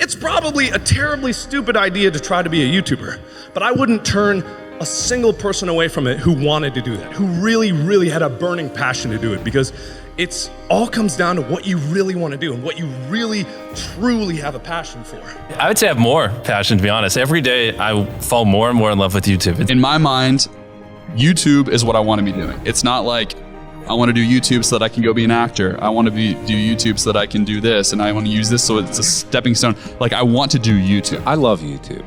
It's probably a terribly stupid idea to try to be a YouTuber, but I wouldn't turn a single person away from it who wanted to do that, who really, really had a burning passion to do it, because it's all comes down to what you really want to do and what you really, truly have a passion for. I would say I have more passion, to be honest. Every day I fall more and more in love with YouTube. In my mind, YouTube is what I want to be doing. It's not like I want to do YouTube so that I can go be an actor. I want to do YouTube so that I can do this, and I want to use this so it's a stepping stone. Like, I want to do YouTube. I love YouTube.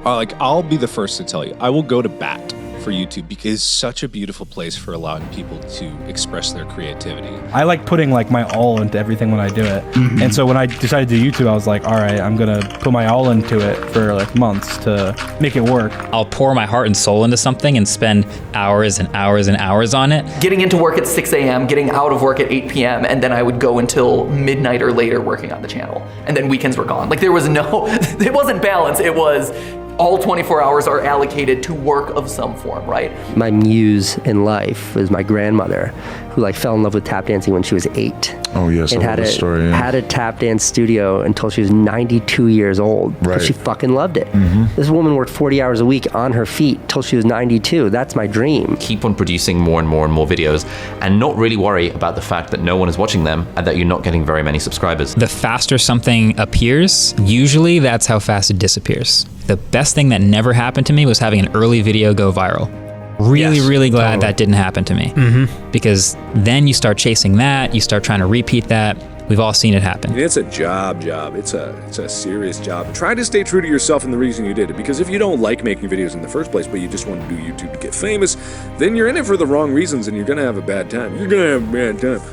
I'll be the first to tell you, I will go to bat for YouTube because it's such a beautiful place for allowing people to express their creativity. I like putting like my all into everything when I do it. And so when I decided to do YouTube, I was like, all right, I'm gonna put my all into it for like months to make it work. I'll pour my heart and soul into something and spend hours and hours and hours on it. Getting into work at 6 a.m., getting out of work at 8 p.m., and then I would go until midnight or later working on the channel. And then weekends were gone. Like there was no, it wasn't balance, it was all 24 hours are allocated to work of some form, right? My muse in life was my grandmother, who like fell in love with tap dancing when she was 8. Oh yes, and I love the story. Yeah. Had a tap dance studio until she was 92 years old. Right. Because she fucking loved it. This woman worked 40 hours a week on her feet till she was 92. That's my dream. Keep on producing more and more and more videos and not really worry about the fact that no one is watching them and that you're not getting very many subscribers. The faster something appears, usually that's how fast it disappears. The best thing that never happened to me was having an early video go viral. Really glad that didn't happen to me. Because then you start chasing that, you start trying to repeat that. We've all seen it happen. It's a job. It's a serious job. Try to stay true to yourself and the reason you did it, because if you don't like making videos in the first place, but you just want to do YouTube to get famous, then you're in it for the wrong reasons and you're gonna have a bad time.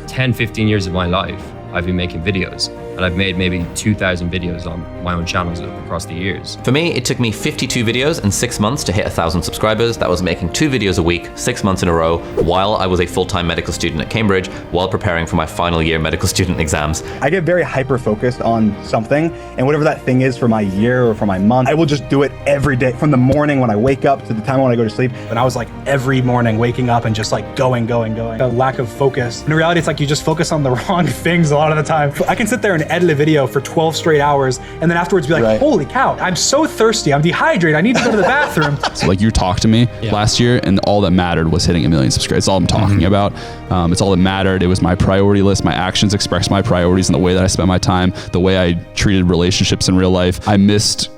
10, 15 years of my life, I've been making videos. And I've made maybe 2,000 videos on my own channels across the years. For me, it took me 52 videos and 6 months to hit 1,000 subscribers. That was making 2 videos a week, 6 months in a row, while I was a full-time medical student at Cambridge, while preparing for my final year medical student exams. I get very hyper-focused on something, and whatever that thing is for my year or for my month, I will just do it every day, from the morning when I wake up to the time when I go to sleep. And I was like every morning waking up and just like going. A lack of focus. In reality, it's like you just focus on the wrong things a lot of the time. I can sit there and edit a video for 12 straight hours and then afterwards be like, holy cow, I'm so thirsty, I'm dehydrated, I need to go to the bathroom. So like you talked to me last year, and all that mattered was hitting 1 million subscribers. That's all I'm talking about. It's all that mattered. It was my priority list. My actions expressed my priorities and the way that I spent my time, the way I treated relationships in real life. I missed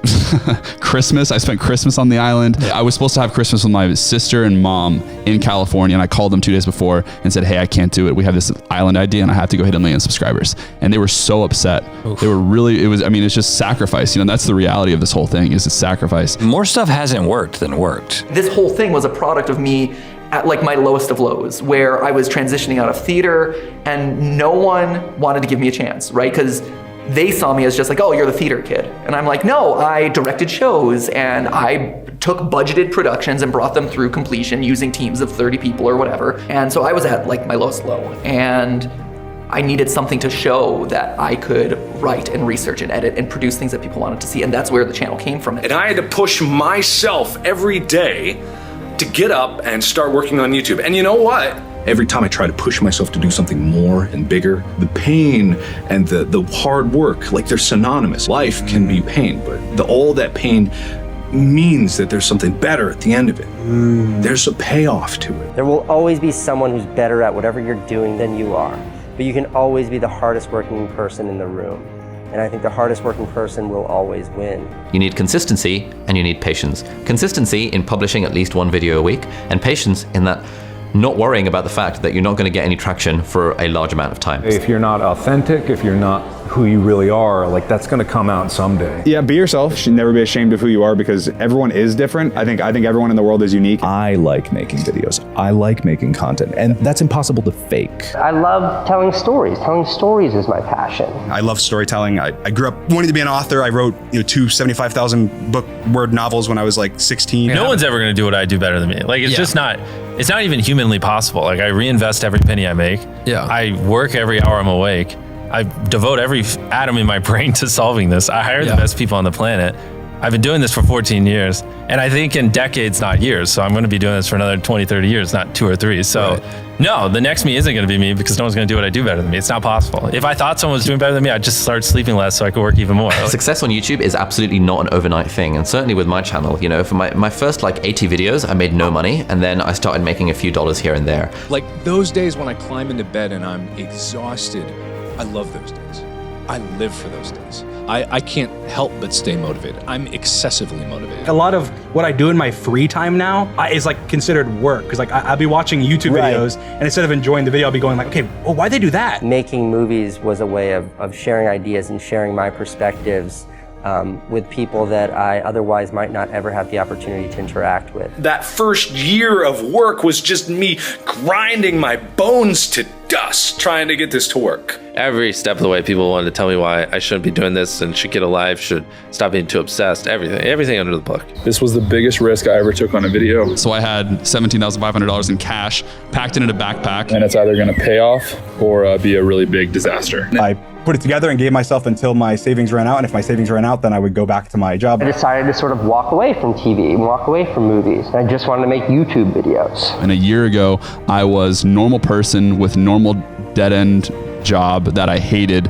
Christmas. I spent Christmas on the island. I was supposed to have Christmas with my sister and mom in California, and I called them 2 days before and said, hey, I can't do it. We have this island idea and I have to go hit 1 million subscribers. And they were so upset. Oof. They were really, it's just sacrifice. That's the reality of this whole thing, is it's sacrifice. More stuff hasn't worked than worked. This whole thing was a product of me at like my lowest of lows, where I was transitioning out of theater and no one wanted to give me a chance, right? Because they saw me as just like, oh, you're the theater kid. And I'm like, no, I directed shows and I took budgeted productions and brought them through completion using teams of 30 people or whatever. And so I was at like my lowest low. And I needed something to show that I could write and research and edit and produce things that people wanted to see. And that's where the channel came from. And I had to push myself every day to get up and start working on YouTube. And you know what? Every time I try to push myself to do something more and bigger, the pain and the hard work, like they're synonymous. Life can be pain, but all that pain means that there's something better at the end of it. There's a payoff to it. There will always be someone who's better at whatever you're doing than you are. But you can always be the hardest working person in the room. And I think the hardest working person will always win. You need consistency and you need patience. Consistency in publishing at least 1 video a week, and patience in that not worrying about the fact that you're not going to get any traction for a large amount of time. If you're not authentic, if you're not who you really are, like that's going to come out someday. Yeah, be yourself. You should never be ashamed of who you are, because everyone is different. I think everyone in the world is unique. I like making videos. I like making content, and that's impossible to fake. I love telling stories. Telling stories is my passion. I love storytelling. I grew up wanting to be an author. I wrote 2 75,000 book word novels when I was like 16. No one's ever going to do what I do better than me. Like it's just not. It's not even humanly possible. Like I reinvest every penny I make. Yeah. I work every hour I'm awake. I devote every atom in my brain to solving this. I hire the best people on the planet. I've been doing this for 14 years, and I think in decades, not years. So I'm going to be doing this for another 20, 30 years, not 2 or 3. So no, the next me isn't going to be me because no one's going to do what I do better than me. It's not possible. If I thought someone was doing better than me, I'd just start sleeping less so I could work even more. Success on YouTube is absolutely not an overnight thing. And certainly with my channel, you know, for my first like 80 videos, I made no money. And then I started making a few dollars here and there. Like those days when I climb into bed and I'm exhausted, I love those days. I live for those days. I can't help but stay motivated. I'm excessively motivated. A lot of what I do in my free time now is like considered work. Cause like I'll be watching YouTube videos and instead of enjoying the video, I'll be going like, okay, well, why'd they do that? Making movies was a way of sharing ideas and sharing my perspectives with people that I otherwise might not ever have the opportunity to interact with. That first year of work was just me grinding my bones to dust trying to get this to work. Every step of the way, people wanted to tell me why I shouldn't be doing this and should get a life, should stop being too obsessed, everything under the book. This was the biggest risk I ever took on a video. So I had $17,500 in cash packed in a backpack. And it's either gonna pay off or be a really big disaster. I put it together and gave myself until my savings ran out. And if my savings ran out, then I would go back to my job. I decided to sort of walk away from TV, walk away from movies. I just wanted to make YouTube videos. And a year ago, I was normal person with normal dead-end job that I hated,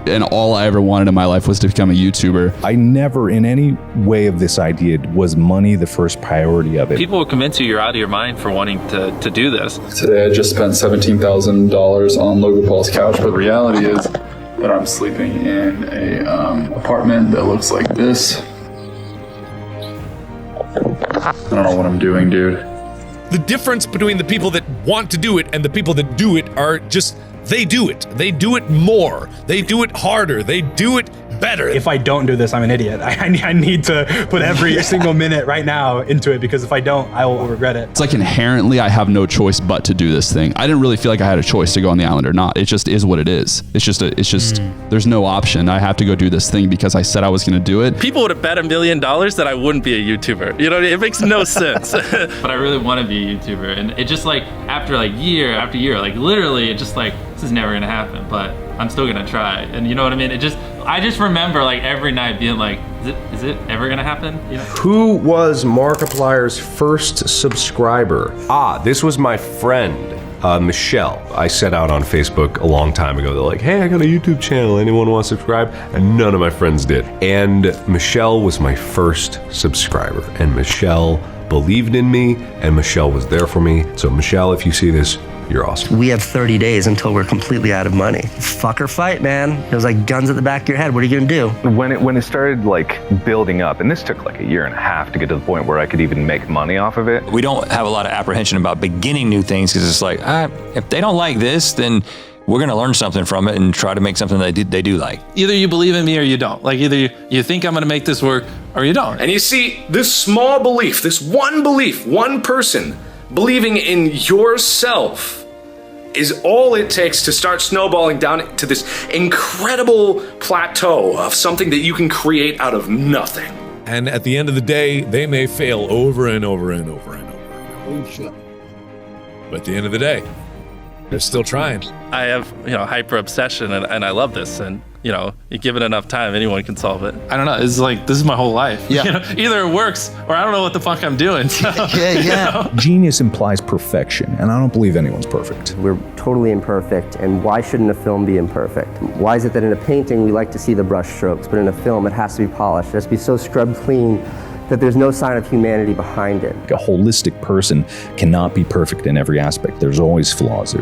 and all I ever wanted in my life was to become a YouTuber. I never in any way of this idea was money the first priority of it. People will convince you you're out of your mind for wanting to do this. Today I just spent $17,000 on Logan Paul's couch, but the reality is that I'm sleeping in a apartment that looks like this. I don't know what I'm doing, dude. The difference between the people that want to do it and the people that do it are just, they do it. They do it more. They do it harder. They do it better. If I don't do this, I'm an idiot. I need to put every single minute right now into it, because if I don't, I will regret it. It's like inherently I have no choice but to do this thing. I didn't really feel like I had a choice to go on the island or not. It just is what it is. It's just there's no option. I have to go do this thing because I said I was going to do it. People would have bet $1 million that I wouldn't be a YouTuber. You know, it makes no sense. But I really want to be a YouTuber. And it just like, after like year after year, like literally it just like, this is never going to happen, but I'm still going to try. And you know what I mean? I just remember like every night being like, is it ever going to happen? You know? Who was Markiplier's first subscriber? This was my friend, Michelle. I set out on Facebook a long time ago. They're like, hey, I got a YouTube channel. Anyone want to subscribe? And none of my friends did. And Michelle was my first subscriber. And Michelle believed in me, and Michelle was there for me. So Michelle, if you see this, you're awesome. We have 30 days until we're completely out of money. Fuck or fight, man. It was like guns at the back of your head. What are you gonna do? When it started like building up, and this took like 1.5 years to get to the point where I could even make money off of it. We don't have a lot of apprehension about beginning new things because it's like, if they don't like this, then we're gonna learn something from it and try to make something they do like. Either you believe in me or you don't. Like either you think I'm gonna make this work or you don't. And you see, this small belief, this one belief, one person believing in yourself is all it takes to start snowballing down to this incredible plateau of something that you can create out of nothing. And at the end of the day, they may fail over and over and over and over and over. But at the end of the day, they're still trying. I have, hyper obsession and I love this. And, you give it enough time, anyone can solve it. I don't know. It's like, this is my whole life. Yeah. Either it works or I don't know what the fuck I'm doing. So, yeah. Genius implies perfection, and I don't believe anyone's perfect. We're totally imperfect, and why shouldn't a film be imperfect? Why is it that in a painting we like to see the brush strokes, but in a film it has to be polished, it has to be so scrubbed clean that there's no sign of humanity behind it. A holistic person cannot be perfect in every aspect. There's always flaws.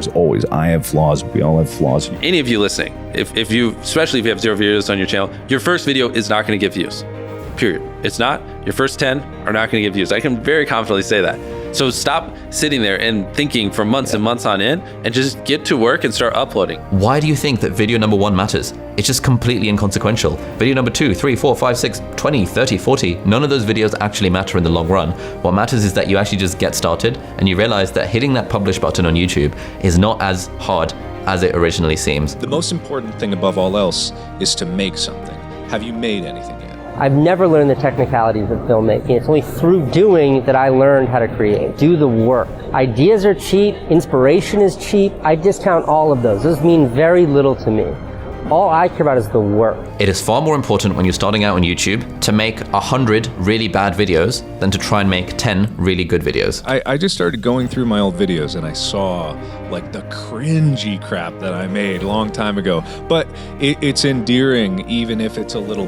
I have flaws. We all have flaws. Any of you listening, if you, especially if you have 0 views on your channel, your first video is not going to get views. Period. It's not. Your first 10 are not going to get views. I can very confidently say that. So stop sitting there and thinking for months and months on end and just get to work and start uploading. Why do you think that video number 1 matters? It's just completely inconsequential. Video number 2, 3, 4, 5, 6, 20, 30, 40, none of those videos actually matter in the long run. What matters is that you actually just get started and you realize that hitting that publish button on YouTube is not as hard as it originally seems. The most important thing above all else is to make something. Have you made anything yet? I've never learned the technicalities of filmmaking. It's only through doing that I learned how to create. Do the work. Ideas are cheap, inspiration is cheap. I discount all of those. Those mean very little to me. All I care about is the work. It is far more important when you're starting out on YouTube to make 100 really bad videos than to try and make 10 really good videos. I just started going through my old videos and I saw like the cringy crap that I made a long time ago. But it's endearing even if it's a little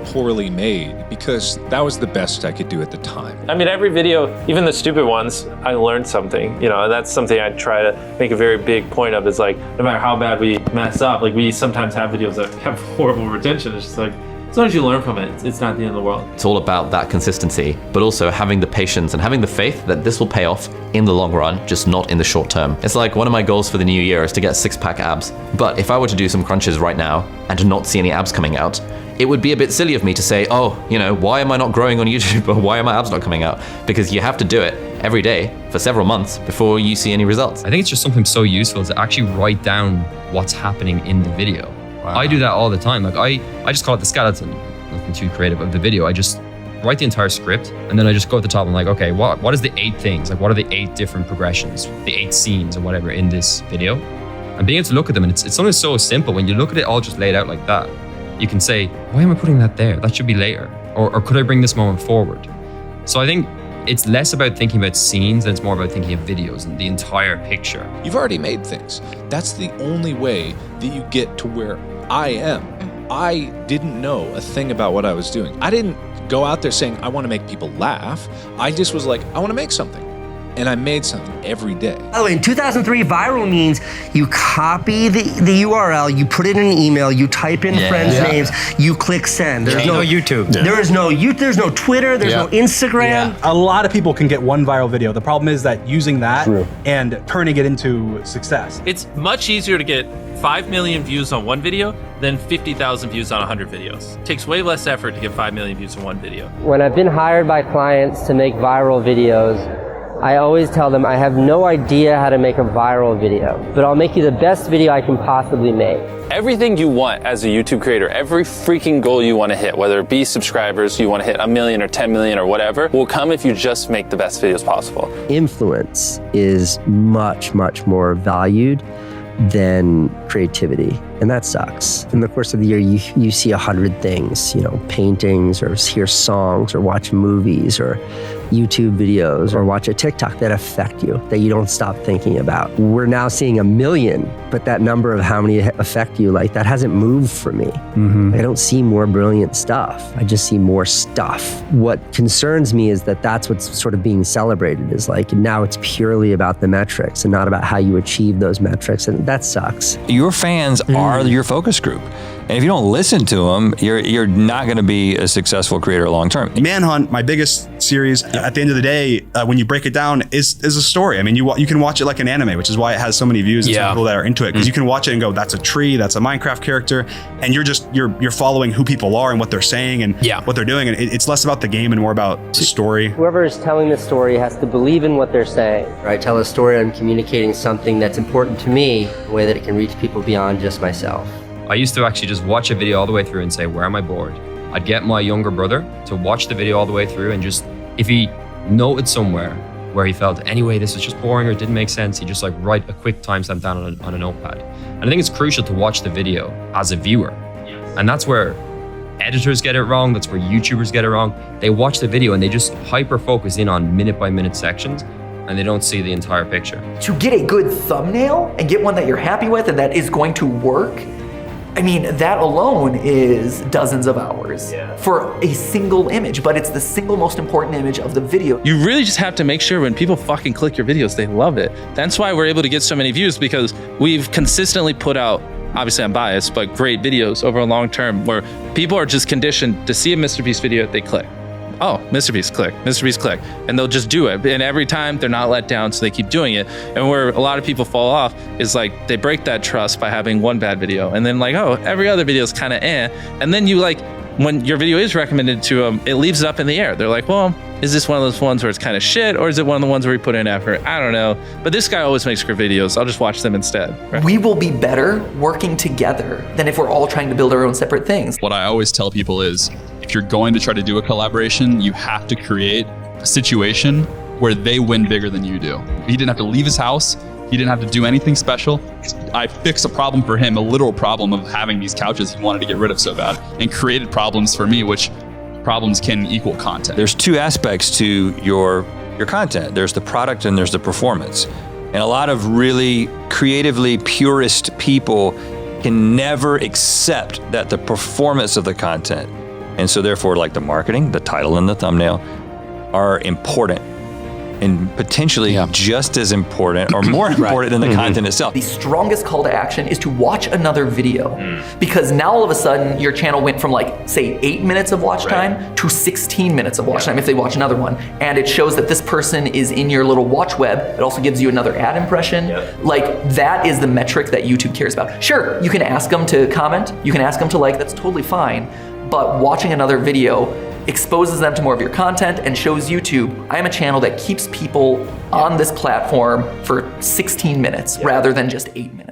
poorly made, because that was the best I could do at the time. I mean, every video, even the stupid ones, I learned something, you know, and that's something I try to make a very big point of, is like, no matter how bad we mess up, like we sometimes have videos that have horrible retention. It's just like, as long as you learn from it, it's not the end of the world. It's all about that consistency, but also having the patience and having the faith that this will pay off in the long run, just not in the short term. It's like one of my goals for the new year is to get 6-pack abs. But if I were to do some crunches right now and to not see any abs coming out, it would be a bit silly of me to say, oh, you know, why am I not growing on YouTube, or why are my abs not coming out? Because you have to do it every day for several months before you see any results. I think it's just something so useful to actually write down what's happening in the video. Wow. I do that all the time. Like I just call it the skeleton. Nothing too creative of the video. I just write the entire script and then I just go at the top and like, okay, what is the 8 things? Like what are the 8 different progressions, the 8 scenes or whatever in this video? And being able to look at them, and it's something so simple. When you look at it all just laid out like that, you can say, why am I putting that there? That should be later. Or could I bring this moment forward? So I think it's less about thinking about scenes and it's more about thinking of videos and the entire picture. You've already made things. That's the only way that you get to where I am. I didn't know a thing about what I was doing. I didn't go out there saying, I want to make people laugh. I just was like, I want to make something. And I made something every day. By the way, in 2003, viral means you copy the URL, you put it in an email, you type in friends' names, you click send. There's no YouTube. There is no YouTube, there's no Twitter, there's no Instagram. A lot of people can get one viral video. The problem is that using that and turning it into success. It's much easier to get 5 million views on one video than 50,000 views on 100 videos. It takes way less effort to get 5 million views on one video. When I've been hired by clients to make viral videos, I always tell them I have no idea how to make a viral video, but I'll make you the best video I can possibly make. Everything you want as a YouTube creator, every freaking goal you want to hit, whether it be subscribers, you want to hit 1 million or 10 million or whatever, will come if you just make the best videos possible. Influence is much, much more valued than creativity, and that sucks. In the course of the year, you see 100 things, you know, paintings, or hear songs, or watch movies, or YouTube videos, or watch a TikTok that affect you, that you don't stop thinking about. We're now seeing 1 million, but that number of how many affect you, like that hasn't moved for me. I don't see more brilliant stuff. I just see more stuff. What concerns me is that that's what's sort of being celebrated, is like now it's purely about the metrics and not about how you achieve those metrics, and that sucks. Your fans are your focus group. And if you don't listen to them, you're not going to be a successful creator long term. Manhunt, my biggest series, at the end of the day, when you break it down, is a story. I mean, you can watch it like an anime, which is why it has so many views and so many people that are into it. Because you can watch it and go, that's a tree, that's a Minecraft character, and you're following who people are and what they're saying and what they're doing. And it's less about the game and more about the story. Whoever is telling the story has to believe in what they're saying. I tell a story, I'm communicating something that's important to me, in a way that it can reach people beyond just myself. I used to actually just watch a video all the way through and say, where am I bored? I'd get my younger brother to watch the video all the way through, and just, if he noted somewhere where he felt, anyway, this is just boring or it didn't make sense, he'd just like write a quick timestamp down on a notepad. And I think it's crucial to watch the video as a viewer. And that's where editors get it wrong, that's where YouTubers get it wrong. They watch the video and they just hyper focus in on minute by minute sections, and they don't see the entire picture. To get a good thumbnail and get one that you're happy with and that is going to work, I mean, that alone is dozens of hours for a single image, but it's the single most important image of the video. You really just have to make sure when people fucking click your videos, they love it. That's why we're able to get so many views, because we've consistently put out, obviously I'm biased, but great videos over a long term where people are just conditioned to see a Mr. Beast video, they click. Oh, Mr. Beast, click, Mr. Beast, click. And they'll just do it. And every time they're not let down, so they keep doing it. And where a lot of people fall off is like, they break that trust by having one bad video. And then like, oh, every other video is kind of eh. And then you like, when your video is recommended to them, it leaves it up in the air. They're like, well, is this one of those ones where it's kind of shit? Or is it one of the ones where we put in effort? I don't know. But this guy always makes great videos. I'll just watch them instead. Right? We will be better working together than if we're all trying to build our own separate things. What I always tell people is, if you're going to try to do a collaboration, you have to create a situation where they win bigger than you do. He didn't have to leave his house. He He didn't have to do anything special. I fixed a problem for him, a literal problem of having these couches he wanted to get rid of so bad, and created problems for me, which problems can equal content. There's two aspects to your content. There's the product and there's the performance. And a lot of really creatively purist people can never accept that the performance of the content, and so therefore like the marketing, the title and the thumbnail, are important. And potentially just as important or more important than the content itself. The strongest call to action is to watch another video, because now all of a sudden your channel went from like, say, 8 minutes of watch time to 16 minutes of watch time if they watch another one. And it shows that this person is in your little watch web. It also gives you another ad impression. Like, that is the metric that YouTube cares about. Sure, you can ask them to comment, you can ask them to like, that's totally fine. But watching another video exposes them to more of your content and shows YouTube, I am a channel that keeps people on this platform for 16 minutes rather than just 8 minutes.